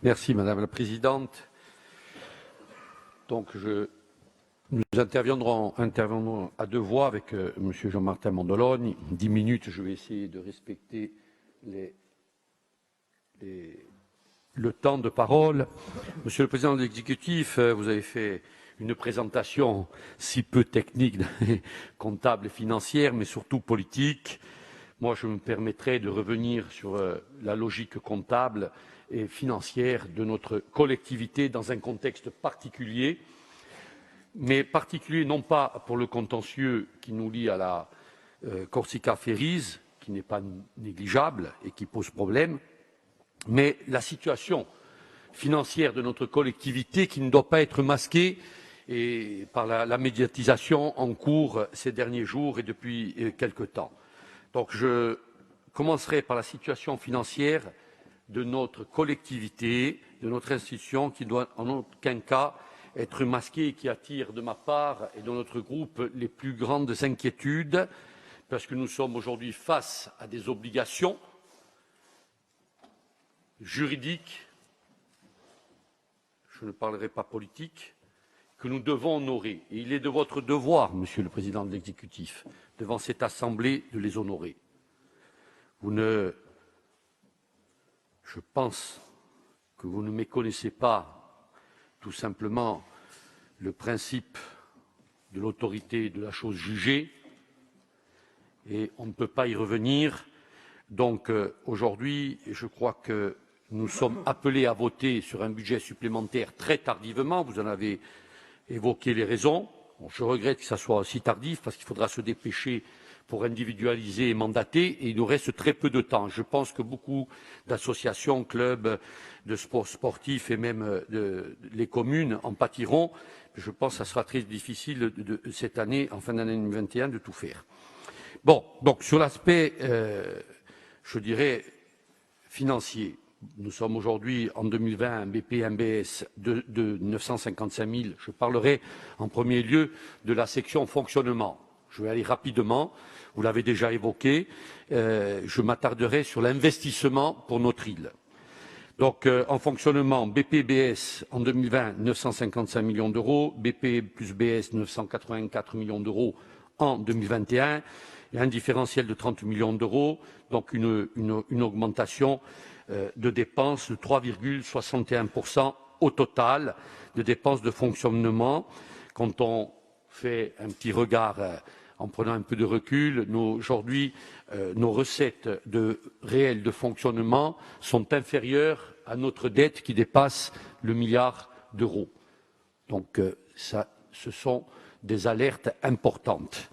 Merci Madame la Présidente. Donc nous interviendrons à deux voix avec Monsieur Jean-Martin Mondologne. 10 minutes, je vais essayer de respecter le temps de parole. Monsieur le Président de l'Exécutif, vous avez fait une présentation si peu technique, comptable et financière, mais surtout politique. Moi, je me permettrai de revenir sur la logique comptable et financière de notre collectivité dans un contexte particulier, mais particulier non pas pour le contentieux qui nous lie à la Corsica Ferries, qui n'est pas négligeable et qui pose problème, mais la situation financière de notre collectivité qui ne doit pas être masquée et par la médiatisation en cours ces derniers jours et depuis quelque temps. Donc je commencerai par la situation financière de notre collectivité, de notre institution, qui doit en aucun cas être masquée et qui attire de ma part et de notre groupe les plus grandes inquiétudes, parce que nous sommes aujourd'hui face à des obligations juridiques, je ne parlerai pas politique, que nous devons honorer. Et il est de votre devoir, Monsieur le Président de l'Exécutif, devant cette Assemblée, de les honorer. Je pense que vous ne méconnaissez pas tout simplement le principe de l'autorité de la chose jugée, et on ne peut pas y revenir. Donc aujourd'hui, je crois que nous sommes appelés à voter sur un budget supplémentaire très tardivement. Vous en avez évoqué les raisons. Bon, je regrette que ça soit aussi tardif parce qu'il faudra se dépêcher pour individualiser et mandater, et il nous reste très peu de temps. Je pense que beaucoup d'associations, clubs de sport sportifs et même les communes en pâtiront. Je pense que ça sera très difficile cette année, en fin d'année 2021, de tout faire. Bon, donc sur l'aspect, je dirais, financier, nous sommes aujourd'hui en 2020 un BP, un BS de 955 000. Je parlerai en premier lieu de la section fonctionnement. Je vais aller rapidement, vous l'avez déjà évoqué. Je m'attarderai sur l'investissement pour notre île. Donc en fonctionnement, BP-BS en 2020, 955 millions d'euros, BP plus BS, 984 millions d'euros en 2021, et un différentiel de 30 millions d'euros, donc une augmentation de dépenses de 3,61% au total de dépenses de fonctionnement. Quand on fait un petit regard en prenant un peu de recul, aujourd'hui, nos recettes réelles de fonctionnement sont inférieures à notre dette qui dépasse le milliard d'euros. Donc ce sont des alertes importantes.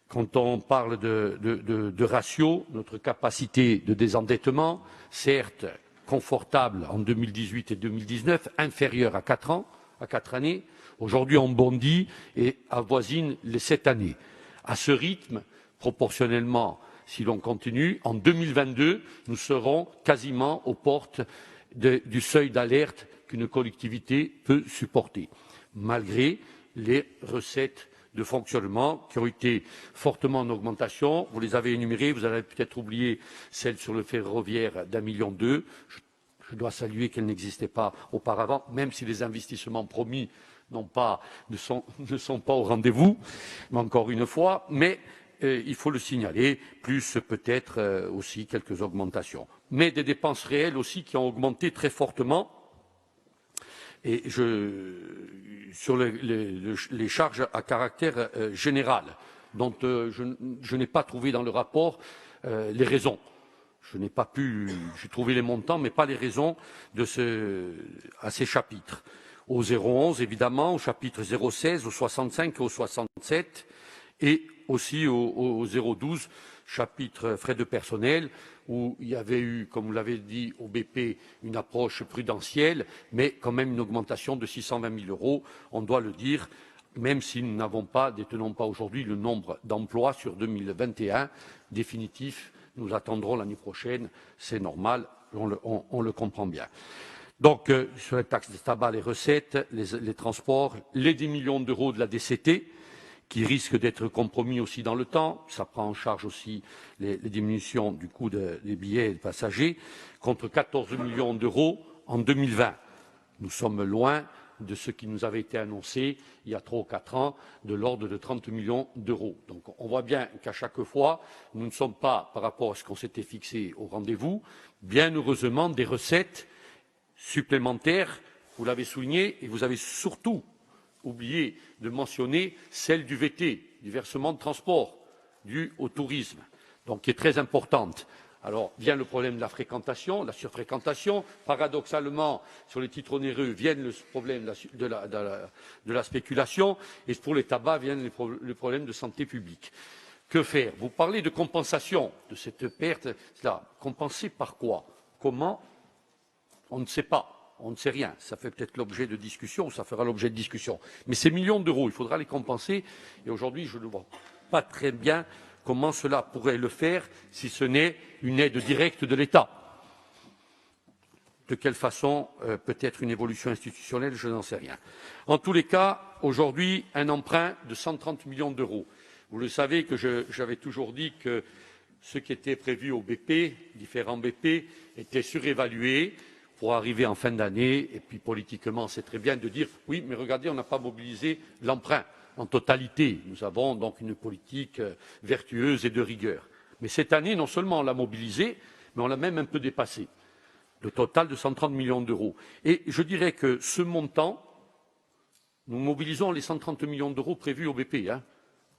Quand on parle de ratio, notre capacité de désendettement, certes confortable en 2018 et 2019, inférieure à 4 années, aujourd'hui on bondit et avoisine les 7 années. À ce rythme, proportionnellement, si l'on continue, en 2022, nous serons quasiment aux portes du seuil d'alerte qu'une collectivité peut supporter, malgré les recettes de fonctionnement qui ont été fortement en augmentation. Vous les avez énumérées, vous avez peut-être oublié celle sur le ferroviaire d'1,2 million. Je dois saluer qu'elle n'existait pas auparavant, même si les investissements promis ne sont pas au rendez-vous, mais encore une fois, mais il faut le signaler, plus peut-être aussi quelques augmentations. Mais des dépenses réelles aussi qui ont augmenté très fortement. Et sur les charges à caractère général, dont je n'ai pas trouvé dans le rapport les raisons. J'ai trouvé les montants, mais pas les raisons à ces chapitres. Au 011, évidemment, au chapitre 016, au 65 et au 67, et aussi au 012, chapitre frais de personnel, où il y avait eu, comme vous l'avez dit, au BP, une approche prudentielle, mais quand même une augmentation de 620 000 euros, on doit le dire, même si nous détenons pas aujourd'hui le nombre d'emplois sur 2021 définitif. Nous attendrons l'année prochaine, c'est normal, on le comprend bien. Donc, sur les taxes de tabac, les recettes, les transports, les 10 millions d'euros de la DCT, qui risque d'être compromis aussi dans le temps. Ça prend en charge aussi les diminutions du coût des billets de passagers, contre 14 millions d'euros en 2020. Nous sommes loin de ce qui nous avait été annoncé il y a 3 ou 4 ans, de l'ordre de 30 millions d'euros. Donc on voit bien qu'à chaque fois, nous ne sommes pas, par rapport à ce qu'on s'était fixé au rendez-vous, bien heureusement des recettes supplémentaires, vous l'avez souligné, et vous avez surtout oublié de mentionner celle du VT, du versement de transport, dû au tourisme, donc qui est très importante. Alors vient le problème de la fréquentation, la surfréquentation. Paradoxalement, sur les titres onéreux viennent le problème de la spéculation, et pour les tabacs viennent les problèmes de santé publique. Que faire? Vous parlez de compensation de cette perte. Compenser par quoi? Comment? On ne sait pas. On ne sait rien. Ça fait peut-être l'objet de discussion, ça fera l'objet de discussion. Mais ces millions d'euros, il faudra les compenser. Et aujourd'hui, je ne vois pas très bien comment cela pourrait le faire si ce n'est une aide directe de l'État. De quelle façon? Peut-être une évolution institutionnelle, je n'en sais rien. En tous les cas, aujourd'hui, un emprunt de 130 millions d'euros. Vous le savez que j'avais toujours dit que ce qui était prévu au BP, différents BP, était surévalué pour arriver en fin d'année. Et puis politiquement, c'est très bien de dire oui, mais regardez, on n'a pas mobilisé l'emprunt en totalité. Nous avons donc une politique vertueuse et de rigueur. Mais cette année, non seulement on l'a mobilisé, mais on l'a même un peu dépassé. Le total de 130 millions d'euros. Et je dirais que ce montant, nous mobilisons les 130 millions d'euros prévus au BP,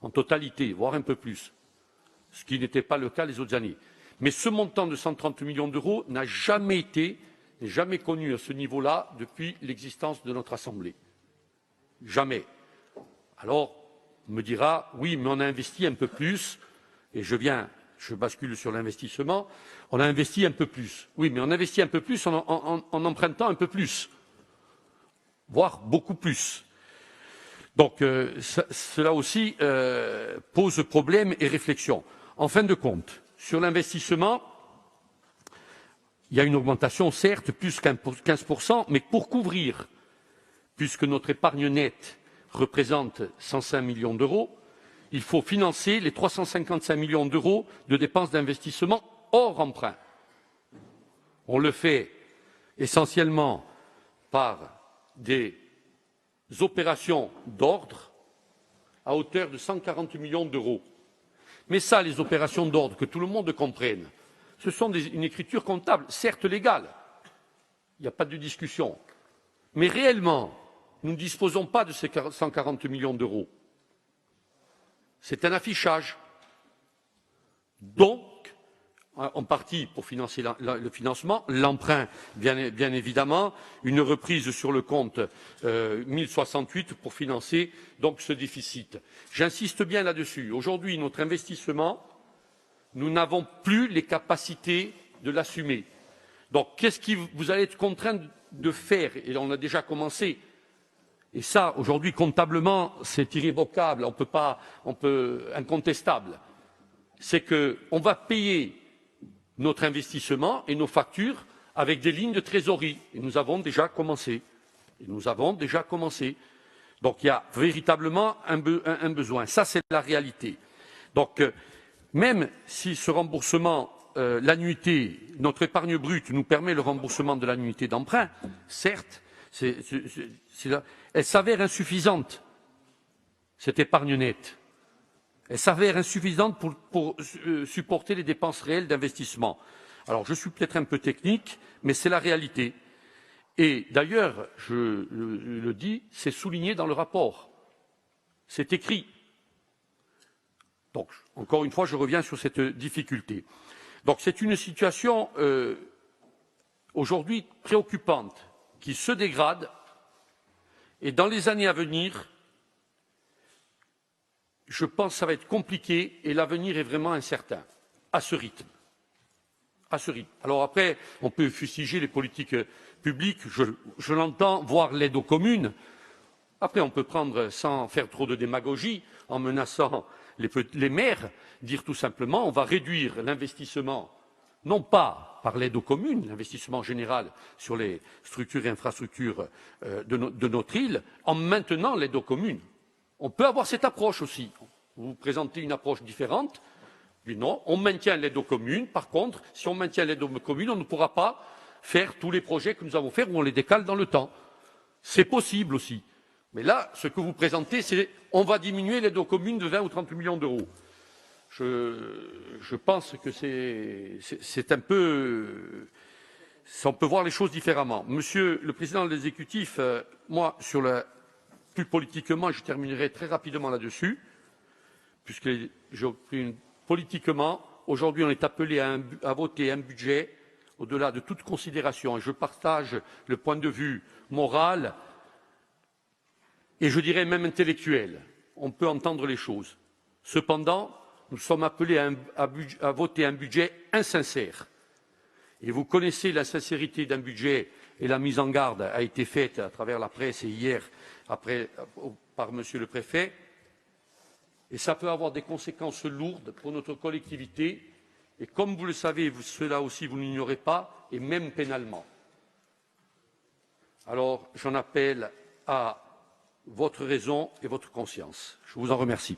en totalité, voire un peu plus, ce qui n'était pas le cas les autres années. Mais ce montant de 130 millions d'euros n'a jamais été, jamais connu à ce niveau-là depuis l'existence de notre Assemblée. Jamais. Alors, on me dira, oui, mais on a investi un peu plus, et je bascule sur l'investissement, on a investi un peu plus. Oui, mais on investit un peu plus en empruntant un peu plus, voire beaucoup plus. Donc, cela aussi pose problème et réflexion. En fin de compte, sur l'investissement, il y a une augmentation, certes, plus 15%, mais pour couvrir, puisque notre épargne nette représente 105 millions d'euros, il faut financer les 355 millions d'euros de dépenses d'investissement hors emprunt. On le fait essentiellement par des opérations d'ordre à hauteur de 140 millions d'euros. Mais ça, les opérations d'ordre, que tout le monde comprenne, ce sont une écriture comptable, certes légale, il n'y a pas de discussion, mais réellement, nous ne disposons pas de ces 140 millions d'euros. C'est un affichage. Donc, en partie pour financer le financement, l'emprunt, bien évidemment, une reprise sur le compte 1068 pour financer donc ce déficit. J'insiste bien là-dessus. Aujourd'hui, notre investissement, nous n'avons plus les capacités de l'assumer. Donc, qu'est-ce que vous allez être contraints de faire? Et on a déjà commencé. Et ça, aujourd'hui, comptablement, c'est irrévocable, incontestable. C'est qu'on va payer notre investissement et nos factures avec des lignes de trésorerie. Et nous avons déjà commencé. Donc, il y a véritablement un besoin. Ça, c'est la réalité. Donc, même si ce remboursement, l'annuité, notre épargne brute nous permet le remboursement de l'annuité d'emprunt, certes, elle s'avère insuffisante, cette épargne nette. Elle s'avère insuffisante pour supporter les dépenses réelles d'investissement. Alors, je suis peut-être un peu technique, mais c'est la réalité. Et d'ailleurs, je le dis, c'est souligné dans le rapport. C'est écrit. Donc, encore une fois, je reviens sur cette difficulté. Donc, c'est une situation aujourd'hui préoccupante, qui se dégrade. Et dans les années à venir, je pense que ça va être compliqué et l'avenir est vraiment incertain, à ce rythme. Alors après, on peut fustiger les politiques publiques, je l'entends, voire l'aide aux communes. Après, on peut prendre, sans faire trop de démagogie, en menaçant les maires, dire tout simplement on va réduire l'investissement, non pas par l'aide aux communes, l'investissement général sur les structures et infrastructures de notre île, en maintenant l'aide aux communes. On peut avoir cette approche aussi. Vous présentez une approche différente, mais non, on maintient l'aide aux communes. Par contre, si on maintient l'aide aux communes, on ne pourra pas faire tous les projets que nous avons fait ou on les décale dans le temps. C'est possible aussi. Mais là, ce que vous présentez, c'est on va diminuer l'aide aux communes de 20 ou 30 millions d'euros. Je pense que c'est un peu... On peut voir les choses différemment. Monsieur le président de l'exécutif, moi, plus politiquement, je terminerai très rapidement là-dessus, puisque politiquement, aujourd'hui, on est appelé à voter un budget au-delà de toute considération. Et je partage le point de vue moral et je dirais même intellectuel. On peut entendre les choses. Cependant, nous sommes appelés à voter un budget insincère. Et vous connaissez la sincérité d'un budget et la mise en garde a été faite à travers la presse et hier par Monsieur le Préfet. Et ça peut avoir des conséquences lourdes pour notre collectivité. Et comme vous le savez, cela aussi vous n'ignorez pas, et même pénalement. Alors j'en appelle à votre raison et votre conscience. Je vous en remercie.